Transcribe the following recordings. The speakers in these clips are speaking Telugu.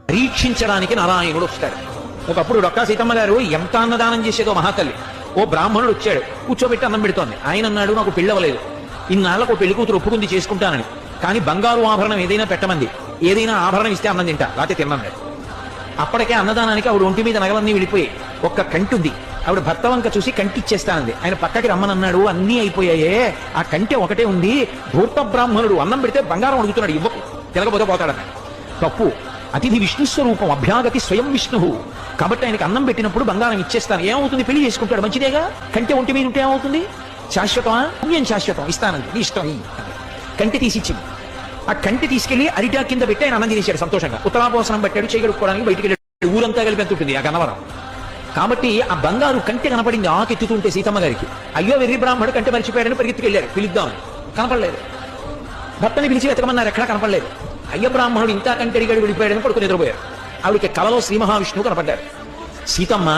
పరీక్షించడానికి నారాయణుడు వస్తాడు. ఒకప్పుడు డొక్కా సీతమ్మ గారు ఎంత అన్నదానం చేసేదో మహాతల్లి. ఓ బ్రాహ్మణుడు వచ్చాడు, కూర్చోబెట్టి అన్నం పెడుతోంది. ఆయన అన్నాడు, నాకు పెళ్ళవలేదు, ఇన్నాళ్ళకు పెళ్లి కూతురు ఒప్పుకుంది చేసుకుంటానని, కానీ బంగారు ఆభరణం ఏదైనా పెట్టమంది, ఏదైనా ఆభరణం ఇస్తే అన్నం తింటా, లేకపోతే తిన్నాడు. అప్పటికే అన్నదానానికి ఆవిడ ఒంటి మీద నగలన్నీ వెళ్ళిపోయి ఒక్క కంటుంది. ఆవిడ భర్త వంక చూసి కంటి ఇచ్చేస్తానంది. ఆయన పక్కకి రమ్మనన్నాడు, అన్నీ అయిపోయాయే, ఆ కంటి ఒకటే ఉంది. ధూర్త బ్రాహ్మణుడు అన్నం పెడితే బంగారం అడుగుతున్నాడు, ఇవ్వకు, తినకపోతే పోతాడన్న. తప్పు. అతిథి విష్ణు స్వరూపం, అభ్యాగతి స్వయం విష్ణు. కాబట్టి ఆయనకి అన్నం పెట్టినప్పుడు బంగారం ఇచ్చేస్తాను. ఏమవుతుంది, పెళ్లి చేసుకుంటాడు, మంచిదేగా. కంటి ఒంటి మీద ఉంటే ఏమవుతుంది, శాశ్వతమా? పుణ్యం శాశ్వతం, ఇస్తానండి, నీ ఇష్టం. కంటి తీసిచ్చింది. ఆ కంటి తీసుకెళ్లి అరిటా కింద పెట్టి ఆయన అన్నం తినేశాడు సంతోషంగా. ఉత్తరాపోసనం పెట్టాడు, చేయగలుపుకోవడానికి బయటికి వెళ్ళాడు. ఊరంతా కలిపి ఎంత ఉంటుంది ఆ గన్నవరం. కాబట్టి ఆ బంగారు కంటి కనపడింది ఆకెత్తుతుంటే సీతమ్మ గారికి. అయ్యో వెర్రి బ్రాహ్మణుడు కంటి మర్చిపోయాడని పరిగెత్తుకెళ్ళారు పిలుద్దామని. కనపడలేదు. భర్తని పిలిచి వెతకమన్నారు, ఎక్కడా కనపడలేదు. అయ్య బ్రాహ్మణుడు ఇంత కంటి అడిగాడు వెళ్ళిపోయాడని పడుకుని నిద్రపోయారు. ఆవిడకి కలలో శ్రీ మహావిష్ణువు కనపడ్డారు. సీతమ్మ,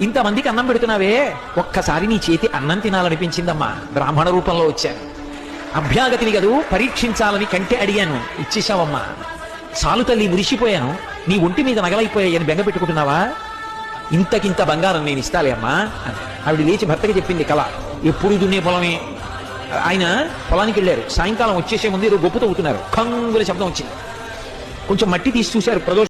ఇంతమందికి అన్నం పెడుతున్నావే, ఒక్కసారి నీ చేతి అన్నం తినాలనిపించిందమ్మా, బ్రాహ్మణ రూపంలో వచ్చాను. అభ్యాగతిని గదు పరీక్షించాలని కంటే అడిగాను, ఇచ్చేశావమ్మా. సాలు తల్లి, మురిసిపోయాను, నీ ఒంటి మీద నగలైపోయాయని బెంగ పెట్టుకుంటున్నావా? ఇంతకింత బంగారం నేను ఇస్తాలే అమ్మా అని ఆవిడ లేచి భర్తకి చెప్పింది కళ. ఎప్పుడు దున్నే పొలమే. ఆయన పొలానికి వెళ్ళారు. సాయంకాలం వచ్చేసే ముందు ఏదో గొప్ప తవ్వుతున్నారు. కంగుల శబ్దం వచ్చింది. కొంచెం మట్టి తీసి చూశారు, ప్రదోష